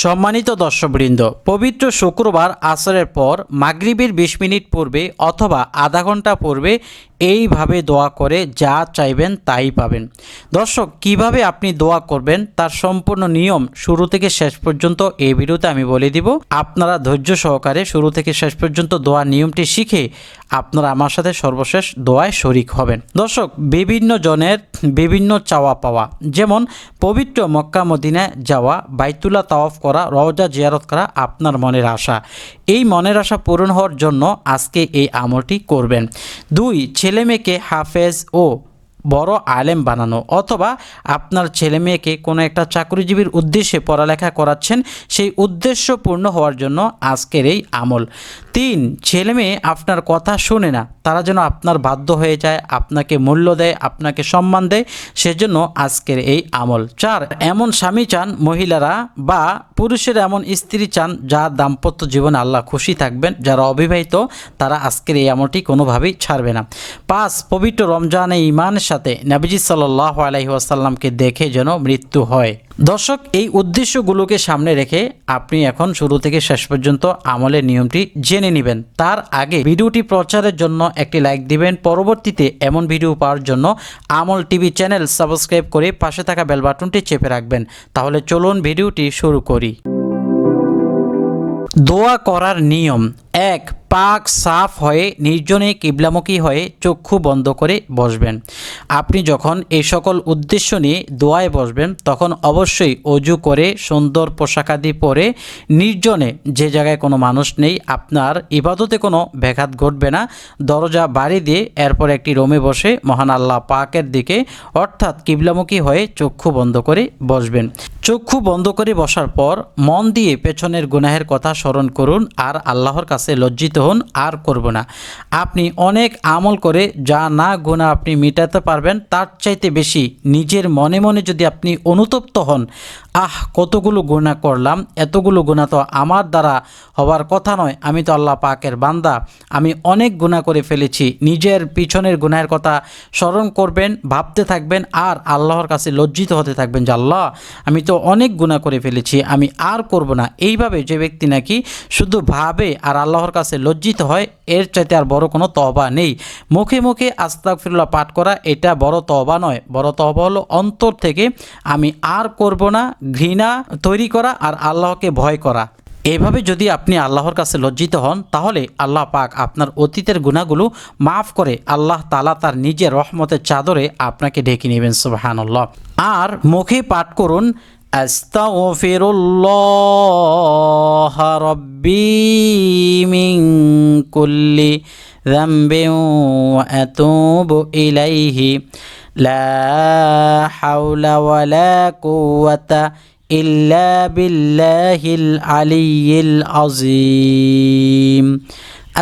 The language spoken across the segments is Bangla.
সম্মানিত দর্শকবৃন্দ, পবিত্র শুক্রবার আসরের পর মাগরিবের ২০ মিনিট পূর্বে অথবা আধা ঘন্টা পূর্বে এইভাবে দোয়া করে যা চাইবেন তাই পাবেন। দর্শক, কিভাবে আপনি দোয়া করবেন তার সম্পূর্ণ নিয়ম শুরু থেকে শেষ পর্যন্ত এই ভিডিওতে আমি বলে দিব। আপনারা ধৈর্য সহকারে শুরু থেকে শেষ পর্যন্ত দোয়ার নিয়মটি শিখে আপনারা আমার সাথে সর্বশেষ দোয়ায় শরিক হবেন। দর্শক, বিভিন্ন জনের বিভিন্ন চাওয়া পাওয়া, যেমন পবিত্র মক্কা মদিনায় যাওয়া, বাইতুল্লাহ তাওয়াফ করা, রওজা জিয়ারত করা আপনার মনের আশা। এই মনের আশা পূরণ হওয়ার জন্য আজকে এই আমলটি করবেন। 2, ছেলে মেয়েকে হাফেজ ও বড় আলেম বানানো, অথবা আপনার ছেলে মেয়েকে কোনো একটা চাকরিজীবীর উদ্দেশ্যে পড়ালেখা করাচ্ছেন, সেই উদ্দেশ্য পূর্ণ হওয়ার জন্য আজকের এই আমল। 3, ছেলে মেয়ে আপনার কথা শোনে না, তারা যেন আপনার বাধ্য হয়ে যায়, আপনাকে মূল্য দেয়, আপনাকে সম্মান দেয়, সেজন্য আজকের এই আমল। 4, এমন স্বামী চান মহিলারা বা পুরুষের এমন স্ত্রী চান যার দাম্পত্য জীবনে আল্লাহ খুশি থাকবেন। যারা অবিবাহিত তারা আজকের এই আমলটি কোনোভাবেই ছাড়বে না। 5, পবিত্র রমজানে ঈমানের সাথে নবীজি সাল্লাল্লাহু আলাইহি ওয়াসাল্লামকে দেখে যেন মৃত্যু হয়। দর্শক, এই উদ্দেশ্যগুলোকে সামনে রেখে আপনি এখন শুরু থেকে শেষ পর্যন্ত আমলের নিয়মটি জেনে নেবেন। তার আগে ভিডিওটি প্রচারের জন্য একটি লাইক দিবেন। পরবর্তীতে এমন ভিডিও পাওয়ার জন্য আমল টিভি চ্যানেল সাবস্ক্রাইব করে পাশে থাকা বেল বাটনটি চেপে রাখবেন। তাহলে চলুন ভিডিওটি শুরু করি। দোয়া করার নিয়ম। 1, পাক সাফ হয়ে নির্জনে কিবলামুখী হয়ে চক্ষু বন্ধ করে বসবেন। আপনি যখন এই সকল উদ্দেশ্য নিয়ে দোয়ায় বসবেন তখন অবশ্যই অজু করে সুন্দর পোশাকাদি পরে নির্জনে, যে জায়গায় কোনো মানুষ নেই, আপনার ইবাদতে কোনো ব্যাঘাত ঘটবে না, দরজা বাড়ি দিয়ে এরপর একটি রুমে বসে মহান আল্লাহ পাকের দিকে অর্থাৎ কিবলামুখী হয়ে চক্ষু বন্ধ করে বসবেন। চক্ষু বন্ধ করে বসার পর মন দিয়ে পেছনের গুনাহের কথা স্মরণ করুন আর আল্লাহর কাছে লজ্জিত হন, আর করব না। আপনি অনেক আমল করে যা না গুনাহ আপনি মিটাতে পারবেন, তার চাইতে বেশি নিজের মনে মনে যদি আপনি অনুতপ্ত হন, কতগুলো গুনাহ করলাম, এতগুলো গুনাহ তো আমার দ্বারা হওয়ার কথা নয়, আমি তো আল্লাহ পাকের বান্দা, আমি অনেক গুনাহ করে ফেলেছি, নিজের পিছনের গুনাহের কথা স্মরণ করবেন, ভাবতে থাকবেন আর আল্লাহর কাছে লজ্জিত হতে থাকবেন যে আল্লাহ, আমি তো অনেক গুনাহ করে ফেলেছি, আমি আর করব না। এইভাবে যে ব্যক্তি নাকি শুধু ভাবে আর আল্লাহর কাছে লজ্জিত হয়, এর চাইতে আর বড় কোনো তওবা নেই। মুখে মুখে আস্তাগফিরুল্লাহ পাঠ করা এটা বড় তওবা নয়। বড় তওবা হলো অন্তর থেকে আমি আর করব না ঘৃণা তৈরি করা আর আল্লাহকে ভয় করা। এভাবে যদি আপনি আল্লাহর কাছে লজ্জিত হন তাহলে আল্লাহ পাক আপনার অতীতের গুনাহগুলো মাফ করে আল্লাহ তাআলা তার নিজের রহমতের চাদরে আপনাকে ঢেকে নেবেন। সুবহানাল্লাহ। আর মুখে পাঠ করুন আস্তাগফিরুল্লাহ রাব্বি মিন কুল্লি যামবিন ওয়া আতুবু ইলাইহি লা হাওলা ওয়ালা কুওয়াতা ইল্লা বিল্লাহিল আলিয়্যিল আযীম।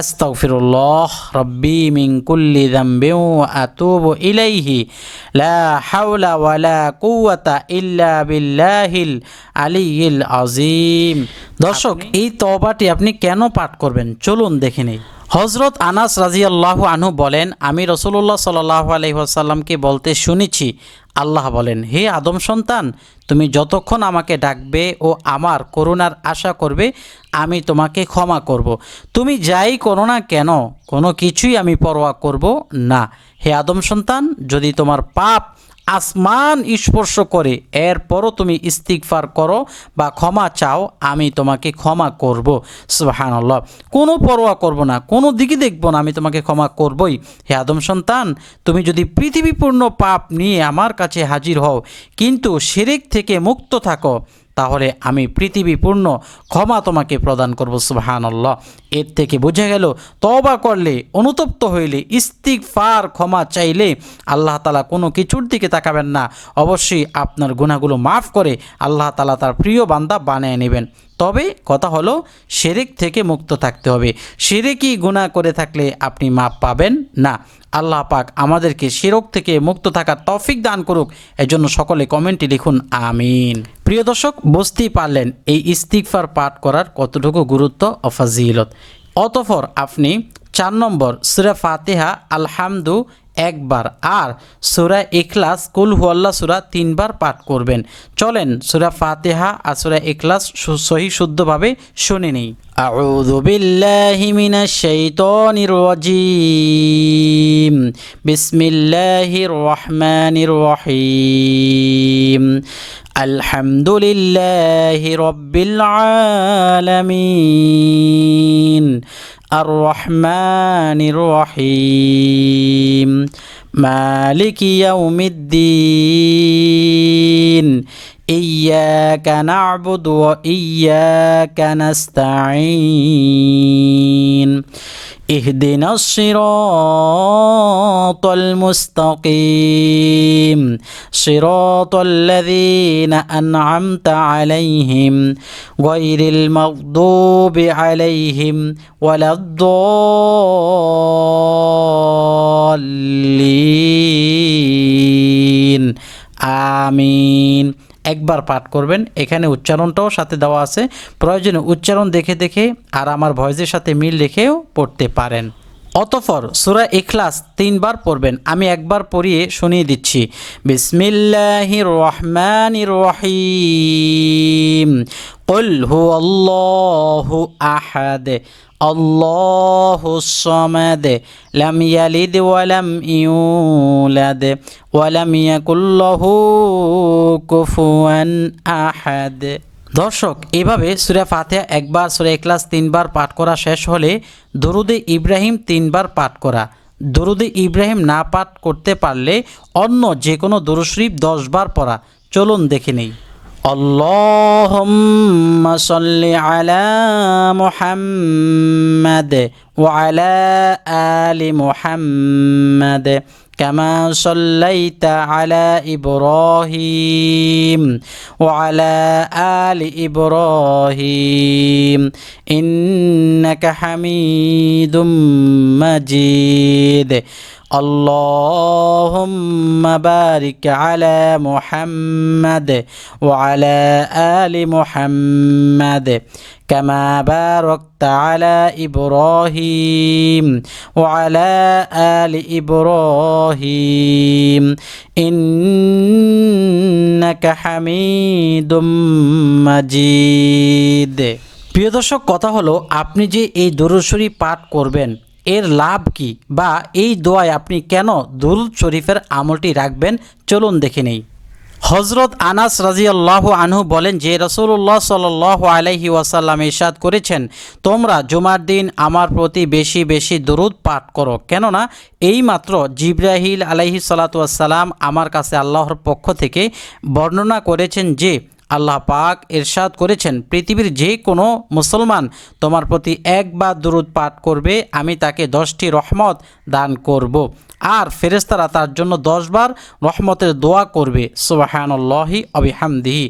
আস্তাগফিরুল্লাহ রাব্বি মিন কুল্লি যামবিন ওয়া আতুবু ইলাইহি লা হাওলা ওয়ালা কুওয়াতা ইল্লা বিল্লাহিল আলিয়্যিল আযীম। দর্শক, এই তওবাটি আপনি কেন পাঠ করবেন চলুন দেখে নেই। হযরত আনাস রাদিয়াল্লাহু আনহু বলেন, আমি রাসূলুল্লাহ সাল্লাল্লাহু আলাইহি ওয়াসাল্লামকে বলতে শুনেছি, আল্লাহ বলেন, হে আদম সন্তান, তুমি যতক্ষণ আমাকে ডাকবে ও আমার করুণার আশা করবে আমি তোমাকে ক্ষমা করব। তুমি যাই করো না কেন কোনো কিছুই আমি পরোয়া করব না। হে আদম সন্তান, যদি তোমার পাপ আসমান স্পর্শ করে এরপরও তুমি ইস্তিগফার করো বা ক্ষমা চাও, আমি তোমাকে ক্ষমা করব। সুবহানাল্লাহ। কোনো পরোয়া করব না, কোনো দিকে দেখব না, আমি তোমাকে ক্ষমা করবই। হে আদম সন্তান, তুমি যদি পৃথিবীপূর্ণ পাপ নিয়ে আমার কাছে হাজির হও কিন্তু শিরক থেকে মুক্ত থাকো, তাহলে আমি পৃথিবীপূর্ণ ক্ষমা তোমাকে প্রদান করব। সুবহানাল্লাহ। এর থেকে বোঝা গেল তওবা করলে, অনুতপ্ত হইলে, ইস্তিগফার ক্ষমা চাইলে আল্লাহ তাআলা কোনো কিছুর দিকে তাকাবেন না, অবশ্যই আপনার গুনাহগুলো মাফ করে আল্লাহ তাআলা তার প্রিয় বান্দা বানিয়ে নেবেন। তবে কথা হলো শিরক থেকে মুক্ত থাকতে হবে। শিরকি গুনাহ করে থাকলে আপনি মাপ পাবেন না। আল্লাহ পাক আমাদেরকে শিরক থেকে মুক্ত থাকার তৌফিক দান করুক। এজন্য সকলে কমেন্টে লিখুন আমিন। প্রিয় দর্শক, বুঝতেই পারলেন এই ইস্তিগফার পাঠ করার কতটুকু গুরুত্ব ও ফজিলত। অতঃপর আপনি 4 নম্বর সূরা ফাতিহা, আলহামদু একবার, আর সূরা ইখলাস কুল হুয়াল্লাহ সূরা 3 বার পাঠ করবেন। চলেন সূরা ফাতিহা আর সূরা ইখলাস সহি শুদ্ধভাবে শুনে নেই। আউযু বিল্লাহি মিনাশ শাইতানির রাজীম। বিসমিল্লাহির রহমানির রহিম। আলহামদুলিল্লাহি রাব্বিল আলামিন। আর রহমানির রহিম। মালিকি ইয়াউমিদ্দিন। ইয়্যাকা না'বুদু ওয়া ইয়্যাকা নাস্তাঈন। ইহদিনাস সিরাতাল মুস্তাকিম। সিরাতাল্লাযীনা আন'আমতা আলাইহিম গায়রিল মাগদুবি আলাইহিম ওয়ালাদ-দাল্লিন। আমিন। একবার পাঠ করবেন। এখানে উচ্চারণটাও সাথে দেওয়া আছে, প্রয়োজনে উচ্চারণ দেখে দেখে আর আমার ভয়েসের সাথে মিল রেখেও পড়তে পারেন। অতঃপর সূরা ইখলাস 3 বার পড়বেন। আমি একবার পড়িয়ে শুনিয়ে দিচ্ছি। বিসমিল্লাহির রহমানির রহিম। কুল হুয়াল্লাহু আহাদ। আল্লাহুস সামাদ। লাম ইয়ালিদ ওয়া লাম ইউলাদ ওয়া লাম ইয়াকুল লাহু কুফুয়ান আহাদ। দর্শক, এভাবে সূরা ফাতিহা একবার, সূরা ইখলাস 3 বার পাঠ করা শেষ হলে দরুদে ইব্রাহিম 3 বার পাঠ করা। দরুদে ইব্রাহিম না পাঠ করতে পারলে অন্য যে কোনো দরুদ শরীফ 10 বার পড়া। চলুন দেখে নেই। আল্লাহুম্মা সাল্লি আলা মুহাম্মাদ ওয়া আলা আলি মুহাম্মাদ কামা সাল্লাইতা আলা ইব্রাহিম ওয়া আলা আলি ইব্রাহিম ইন্নাকা হামিদুম মাজিদ। আল্লাহুম্মা বারিক আলা মুহাম্মাদ ওয়া আলা আলি মুহাম্মাদ কামা বারাকতা আলা ইব্রাহিম ওয়া আলা আলি ইব্রাহিম ইন্নাকা হামিদুম মাজিদ। প্রিয় দর্শক, কথা হলো, আপনি যে এই দরুদ শরীফ পাঠ করবেন এর লাভ কি, বা এই দোয়ায় আপনি কেন দরুদ শরীফের আমলটি রাখবেন, চলুন দেখে নেই। হযরত আনাস রাদিয়াল্লাহু আনহু বলেন যে রাসূলুল্লাহ সাল্লাল্লাহু আলাইহি ওয়াসাল্লাম ইরশাদ করেছেন, তোমরা জুমার দিন আমার প্রতি বেশি বেশি দরুদ পাঠ করো, কেননা এইমাত্র জিবরাইল আলাইহিস সালাতু ওয়াস সালাম আমার কাছে আল্লাহর পক্ষ থেকে বর্ণনা করেছেন যে আল্লাহ পাক ইরশাদ করেছেন, পৃথিবীর যে কোনো মুসলমান তোমার প্রতি একবার দরুদ পাঠ করবে আমি তাকে 10টি রহমত দান করব, আর ফেরেশতারা তার জন্য 10 বার রহমতের দোয়া করবে। সুবহানাল্লাহি ওয়া বিহামদিহি।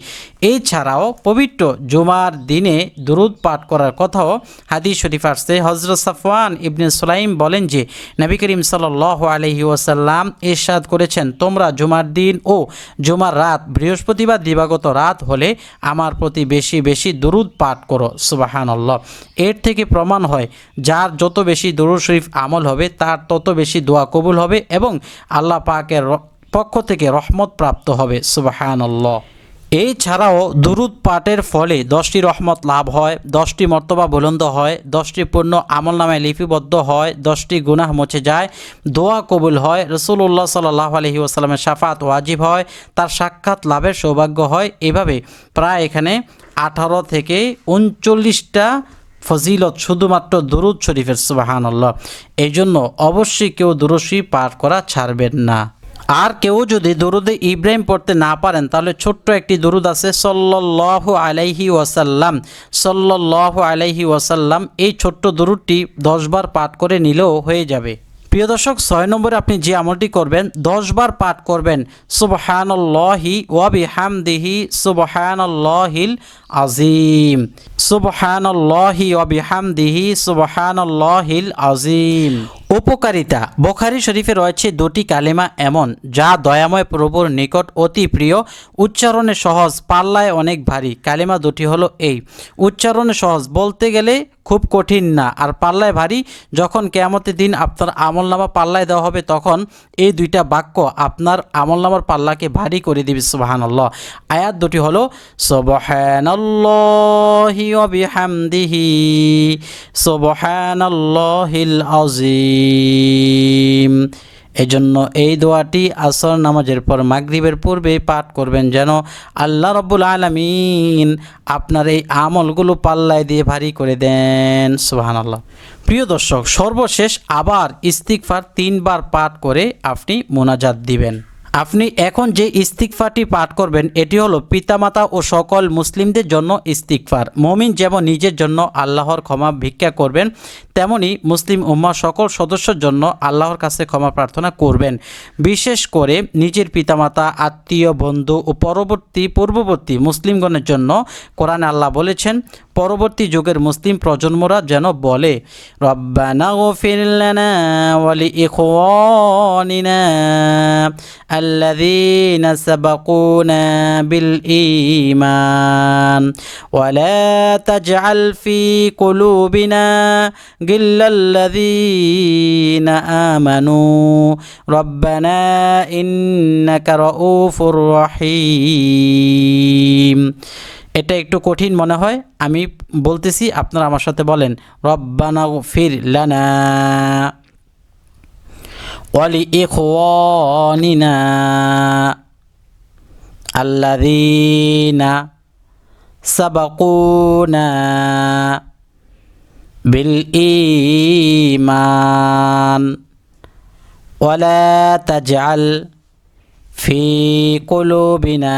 এছাড়াও পবিত্র জুমার দিনে দরুদ পাঠ করার কথাও হাদিস শরীফ আসছে। হযরত সাফওয়ান ইবনে সুলাইম বলেন যে নবী করিম সাল্লাল্লাহু আলাইহি ওয়াসাল্লাম ইরশাদ করেছেন, তোমরা জুমার দিন ও জুমার রাত, বৃহস্পতিবার দিবাগত রাত হলে আমার প্রতি বেশি বেশি দরুদ পাঠ করো। সুবহানাল্লাহ। এর থেকে প্রমাণ হয় যার যত বেশি দরুদ শরীফ আমল হবে তার তত বেশি দোয়া কবুল হবে এবং আল্লাহ পাকের পক্ষ থেকে রহমত প্রাপ্ত হবে। সুবহানাল্লাহ। এছাড়াও দরুদ পাঠের ফলে 10টি রহমত লাভ হয়, 10টি মর্তবা বুলন্দ হয়, 10টি পূর্ণ আমলনামায় লিপিবদ্ধ হয়, 10টি গুনাহ মুছে যায়, দোয়া কবুল হয়, রাসূলুল্লাহ সাল্লাল্লাহু আলাইহি ওয়াসাল্লামের শাফাত ওয়াজিব হয়, তার সাক্ষাৎ লাভের সৌভাগ্য হয়। এভাবে প্রায় এখানে 18 থেকে 39টা ফজিলত শুধুমাত্র দরুদ শরীফের। সুবহানাল্লাহ। এই জন্য অবশ্যই কেউ দরুদ শরীফ পাঠ করা ছাড়বেন না। আর কেউ যদি দরুদে ইব্রাহিম পড়তে না পারেন তাহলে ছোট্ট একটি দরুদ আছে, সাল্লাল্লাহু আলাইহি ওয়াসাল্লাম। সাল্লাল্লাহু আলাইহি ওয়াসাল্লাম, এই ছোট্ট দরুদটি 10 বার পাঠ করে নিলেও হয়ে যাবে। প্রিয় দর্শক, 6 নম্বরে আপনি যে আমলটি করবেন 10 বার পাঠ করবেন সুবহানাল্লাহি ওয়া বিহামদিহি সুবহানাল্লাহিল আযীম। সুবহানাল্লাহি ওয়া বিহামদিহি সুবহানাল্লাহিল আযীম। উপকারিতা। বুখারী শরীফে রয়েছে 2টি কালেমা এমন যা দয়াময় প্রভুর নিকট অতি প্রিয়, উচ্চারণে সহজ, পাল্লায় অনেক ভারী। কালেমা 2টি হলো এই। উচ্চারণে সহজ বলতে গেলে খুব কঠিন না, আর পাল্লায় ভারী। যখন কিয়ামতের দিন আপনার আমলনামা পাল্লায় দেওয়া হবে, তখন এই দুইটা বাক্য আপনার আমলনামার পাল্লাকে ভারী করে দিবে। সুবহানাল্লাহ। আয়াত দুটি হলো সুবহানাল্লাহি ওয়া বিহামদিহি সুবহানাল্লাহিল আযীম। এজন্য এই দোয়াটি আসর নামাজের পর মাগরিবের পূর্বে পাঠ করবেন, যেন আল্লাহ রাব্বুল আলামিন আপনার এই আমলগুলো পাল্লায় দিয়ে ভারী করে দেন। সুবহানাল্লাহ। প্রিয় দর্শক, সর্বশেষ আবার ইস্তিগফার 3 বার পাঠ করে আপনি মোনাজাত দিবেন। আপনি এখন যে ইস্তিগফারটি পাঠ করবেন এটি হলো পিতামাতা ও সকল মুসলিমদের জন্য ইস্তিগফার। মুমিন যেমন নিজের জন্য আল্লাহর ক্ষমা ভিক্ষা করবেন, তেমনি মুসলিম উম্মাহ সকল সদস্যের জন্য আল্লাহর কাছে ক্ষমা প্রার্থনা করবেন। বিশেষ করে নিজের পিতামাতা, আত্মীয়, বন্ধু ও পূর্ববর্তী মুসলিমগণের জন্য কোরআনে আল্লাহ বলেছেন, পরবর্তী যুগের মুসলিম প্রজন্মরা যেন বলে, রব্বানা গফির লানা ওয়া লিইখওয়ানিনা আল্লাযীনা সাবাকুনা বিল ঈমান ওয়া লা তাজআল ফি কুলুবিনা গিল্লাল লাযীনা আমানু রব্বানা ইন্নাকা রাউফুর রহিম। এটা একটু কঠিন মনে হয়, আমি বলতেছি, আপনারা আমার সাথে বলেন, রব্বানা গফির লানা ওয়া লিইখওয়ানিনা আল্লাযীনা সাবাকুনা বিল ঈমান ওয়া লা তাজআল ফি কুলুবিনা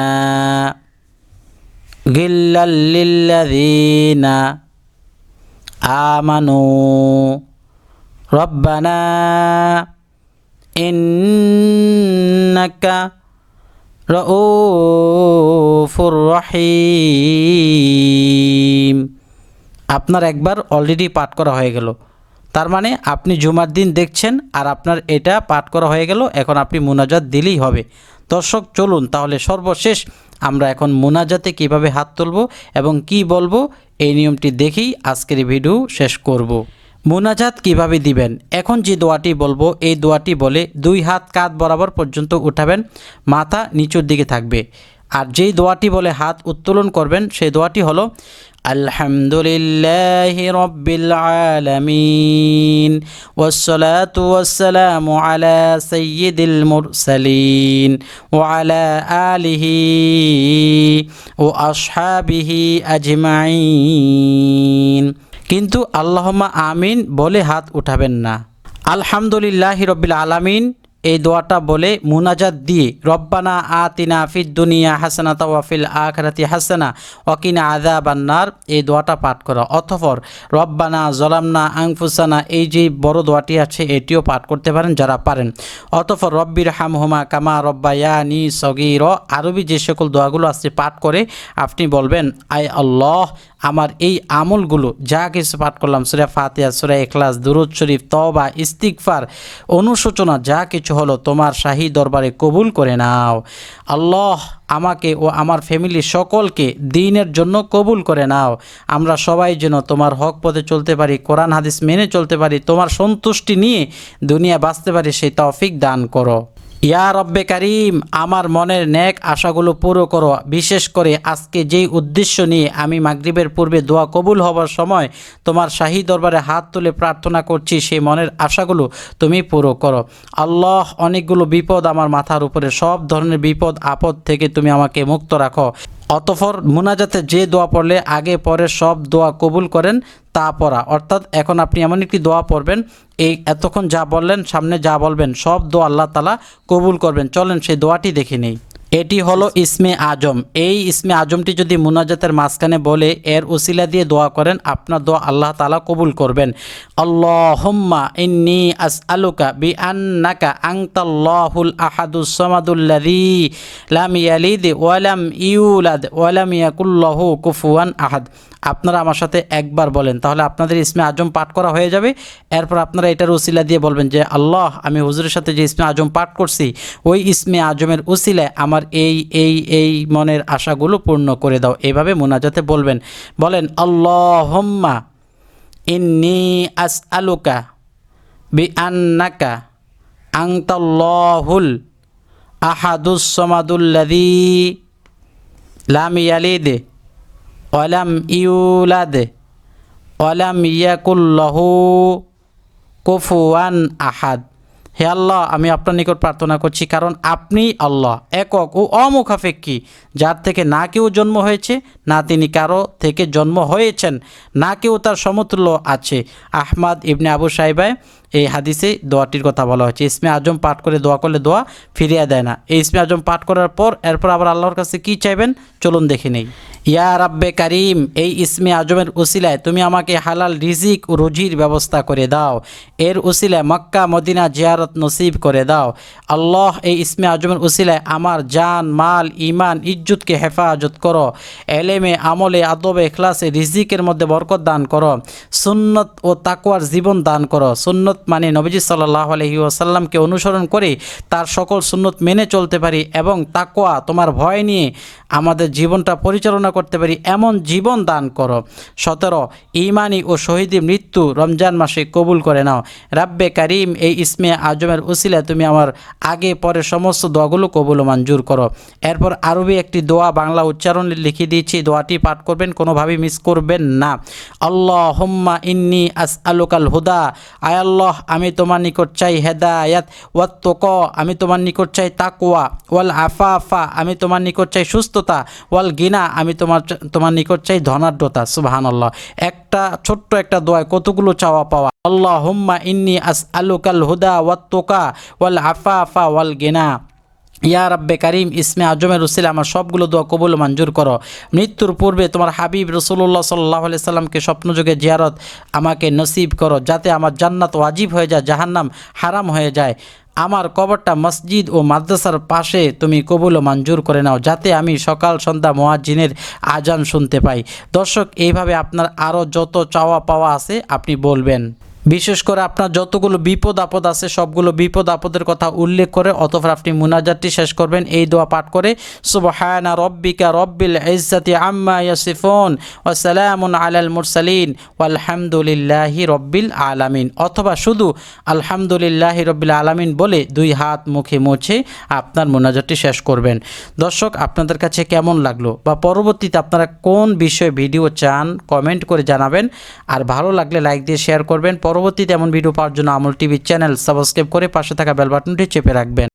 গিল্লাল লিল্লাযীনা আমানু রব্বানা ইন্নাকা রাউফুর রহিম। আপনার একবার অলরেডি পাঠ করা হয়ে গেল, তার মানে আপনি জুমার দিন দেখছেন আর আপনার এটা পাঠ করা হয়ে গেল। এখন আপনি মুনাজাত দিলেই হবে। দর্শক, চলুন তাহলে সর্বশেষ আমরা এখন মুনাজাতে কিভাবে হাত তুলব এবং কি বলবো এই নিয়মটি দেখেই আজকের ভিডিও শেষ করব। মুনাজাত কিভাবে দিবেন? এখন যে দোয়াটি বলবো এই দোয়াটি বলে 2 হাত কাঁধ বরাবর পর্যন্ত উঠাবেন, মাথা নিচের দিকে থাকবে। আর যেই দোয়াটি বলে হাত উত্তোলন করবেন সেই দোয়াটি হলো আলহামদুলিল্লাহি রাব্বিল আলামিন ওয়াসসালাতু ওয়াসসালামু আলা সাইয়্যিদিল মুরসালিন ওয়া আলা আলিহি ওয়া আসহাবিহি আজমাইন। কিন্তু আল্লাহুম্মা আমিন বলে হাত উঠাবেন না। আলহামদুলিল্লাহি রাব্বিল আলামিন এই দোয়াটা বলে মুনাজাত দিয়ে রব্বানা আতিনা ফিদ দুনিয়া হাসানাতা ওয়া ফিল আখিরাতি হাসানা ওয়া কিনা আযাবান্নার এই দোয়াটা পাঠ করা। অতঃপর রব্বানা যালামনা আনফুসানা এই যে বড় দোয়াটি আছে এটিও পাঠ করতে পারেন যারা পারেন। অতঃপর রব্বির হামহুমা কামা রব্বায়ানি সগীরা আরবি যে সকল দোয়াগুলো আছে পাঠ করে আপনি বলবেন, আয় আল্লাহ, আমার এই আমলগুলো যা কিছু পাঠ করলাম, সূরা ফাতিহা, সূরা ইখলাস, দুরূদ শরীফ, তওবা, ইস্তিগফার, অনুশোচনা যা কিছু হলো তোমার শাহী দরবারে কবুল করে নাও। আল্লাহ, আমাকে ও আমার ফ্যামিলির সকলকে দ্বীনের জন্য কবুল করে নাও। আমরা সবাই যেন তোমার হক পথে চলতে পারি, কোরআন হাদিস মেনে চলতে পারি, তোমার সন্তুষ্টি নিয়ে দুনিয়া বাঁচতে পারি, সেই তৌফিক দান করো। ইয়া রব্বে কারিম, আমার মনের নেক আশাগুলো পুরো করো। বিশেষ করে আজকে যেই উদ্দেশ্য নিয়ে আমি মাগরিবের পূর্বে দোয়া কবুল হবার সময় তোমার শাহী দরবারে হাত তুলে প্রার্থনা করছি, সেই মনের আশাগুলো তুমি পুরো করো। আল্লাহ, অনেকগুলো বিপদ আমার মাথার উপরে, সব ধরনের বিপদ আপদ থেকে তুমি আমাকে মুক্ত রাখো। অতঃপর মুনাজাতে যে দোয়া পড়লে আগে পরে সব দোয়া কবুল করেন তা পড়া। অর্থাৎ এখন আপনি এমন একটি দোয়া পড়বেন, এই এতক্ষণ যা বললেন সামনে যা বলবেন সব দোয়া আল্লাহ তাআলা কবুল করবেন। চলেন সেই দোয়াটি দেখে নেই। এটি হলো ইসমে আজম। এই ইসমে আজমটি যদি মুনাজাতের মাঝখানে বলে এর উসিলা দিয়ে দোয়া করেন, আপনার দোয়া আল্লাহ তাআলা কবুল করবেন। আল্লাহুম্মা ইন্নী আসআলুকা বিআন্নাকা আনতাল্লাহুল আহাদুস সামাদুল্লাযী লাম ইয়ালিদ ওয়া লাম ইউলাদ ওয়া লাম ইয়াকুল লাহু কুফুয়ান আহাদ। আপনারা আমার সাথে একবার বলেন, তাহলে আপনাদের ইসমে আজম পাঠ করা হয়ে যাবে। এরপর আপনারা এটার উসিলা দিয়ে বলবেন যে আল্লাহ, আমি হুজুরের সাথে যে ইসমে আজম পাঠ করছি ওই ইসমে আজমের উসিলায় আমার এই মনের আশাগুলো পূর্ণ করে দাও। এইভাবে মুনাজাতে বলবেন। বলেন আল্লাহুম্মা ইন্নী আসআলুকা বিআন্নাকা আনতাল্লাহুল আহাদুস সামাদুল্লাযী লাম ইয়ালিদ ওয়া লাম ইউলাদ ওয়া লাম ইয়াকুল লাহু কুফুয়ান আহাদ। হে আল্লাহ, আমি আপনার নিকট প্রার্থনা করছি, কারণ আপনি আল্লাহ একক ও অমুখাপেক্ষী, যার থেকে না কেউ জন্ম হয়েছে, না তিনি কারো থেকে জন্ম হয়েছেন, না কেউ তার সমতুল্য আছে। আহমদ ইবনে আবু সাইবায় এই হাদিসে দোয়াটির কথা বলা হয়েছে। ইসমে আজম পাঠ করে দোয়া করলে দোয়া ফিরিয়ে দেয় না। এই ইসমে আজম পাঠ করার পর এরপর আবার আল্লাহর কাছে কি চাইবেন চলুন দেখে নেই। ইয়া রাব্বে কারিম, এই ইসমে আজমের উসিলায় তুমি আমাকে হালাল রিজিক ও রুজির ব্যবস্থা করে দাও। এর উসিলায় মক্কা মদিনা জিয়ারত নসিব করে দাও। আল্লাহ, এই ইসমে আজমের উসিলায় আমার জান মাল ইমান ইজ্জতকে হেফাজত করো। এলেমে আমলে আদবে ইখলাসে রিজিকের মধ্যে বরকত দান করো। সুন্নত ও তাকওয়ার জীবন দান করো। সুন্নত মানে নবীজি সাল্লাল্লাহু আলাইহি ওয়াসাল্লামকে অনুসরণ করে তার সকল সুন্নত মেনে চলতে পারি এবং তাকওয়া তোমার ভয় নিয়ে আমাদের জীবনটা পরিচালনা করতে পারি এমন জীবন দান করো। 17 ইমানি ও শহীদি মৃত্যু রমজান মাসে কবুল করে নাও। রাব্বে কারিম, এই ইসমে আজমের উসিলায় তুমি আমার আগে পরে সমস্ত দোয়াগুলো কবুল ও মঞ্জুর করো। এরপর আরবি একটি দোয়া বাংলা উচ্চারণ লিখে দিয়েছি, দোয়াটি পাঠ করবেন, কোনোভাবেই মিস করবেন না। আল্লাহুম্মা ইন্নী আসআলুকাল হুদা, আয় আল্লাহ আমি তোমার নিকট চাই হেদায়াত, ওয়াত তাকওয়া আমি তোমার নিকট চাই তাকওয়া, ওয়াল আফাফা আমি তোমার নিকট চাই সুস্থতা, ওয়াল গিনা আমি তোমার নিকট চাই ধনাঢ্যতা। সুবহানাল্লাহ, একটা ছোট্ট একটা দোয়ায় কতগুলো চাওয়া পাওয়া। আল্লাহুম্মা ইন্নী আসআলুকাল হুদা ওয়াত তাকওয়া ওয়াল আফাফা ওয়াল গিনা। ইয়া রাব্বে কারিম, ইসমে আজমের উসিলায় আমার সবগুলো দোয়া কবুল মঞ্জুর করো। মৃত্যুর পূর্বে তোমার হাবিব রাসূলুল্লাহ সাল্লাল্লাহু আলাইহি সাল্লামকে স্বপ্নযোগে জিয়ারত আমাকে নসিব করো, যাতে আমার জান্নাত ওয়াজিব হয়ে যায়, জাহান্নাম হারাম হয়ে যায়। আমার কবরটা মসজিদ ও মাদ্রাসার পাশে তুমি কবুল ও মঞ্জুর করে নাও, যাতে আমি সকাল সন্ধ্যা মুয়াজ্জিনের আজান শুনতে পাই। দর্শক, এইভাবে আপনার আরও যত চাওয়া পাওয়া আছে আপনি বলবেন। বিশেষ করে আপনার যতগুলো বিপদ আপদ আছে সবগুলো বিপদ আপদের কথা উল্লেখ করে অতঃপর আপনি মুনাজাতটি শেষ করবেন এই দোয়া পাঠ করে, সুবহানা রব্বিকা রব্বিল ইজ্জাতি আম্মা ইয়াসিফুন ওয়া সালামুন আলাল মুরসালিন ওয়ালহামদুলিল্লাহি রব্বিল আলামিন, অথবা শুধু আলহামদুলিল্লাহি রব্বিল আলামিন বলে দুই হাত মুখে মুছে আপনার মুনাজাতটি শেষ করবেন। দর্শক, আপনাদের কাছে কেমন লাগলো বা পরবর্তীতে আপনারা কোন বিষয়ে ভিডিও চান কমেন্ট করে জানাবেন, আর ভালো লাগলে লাইক দিয়ে শেয়ার করবেন। পরবর্তীতে এমন ভিডিও পাওয়ার জন্য আমল টিভি চ্যানেল সাবস্ক্রাইব করে পাশে থাকা বেল বাটনটি চেপে রাখবেন।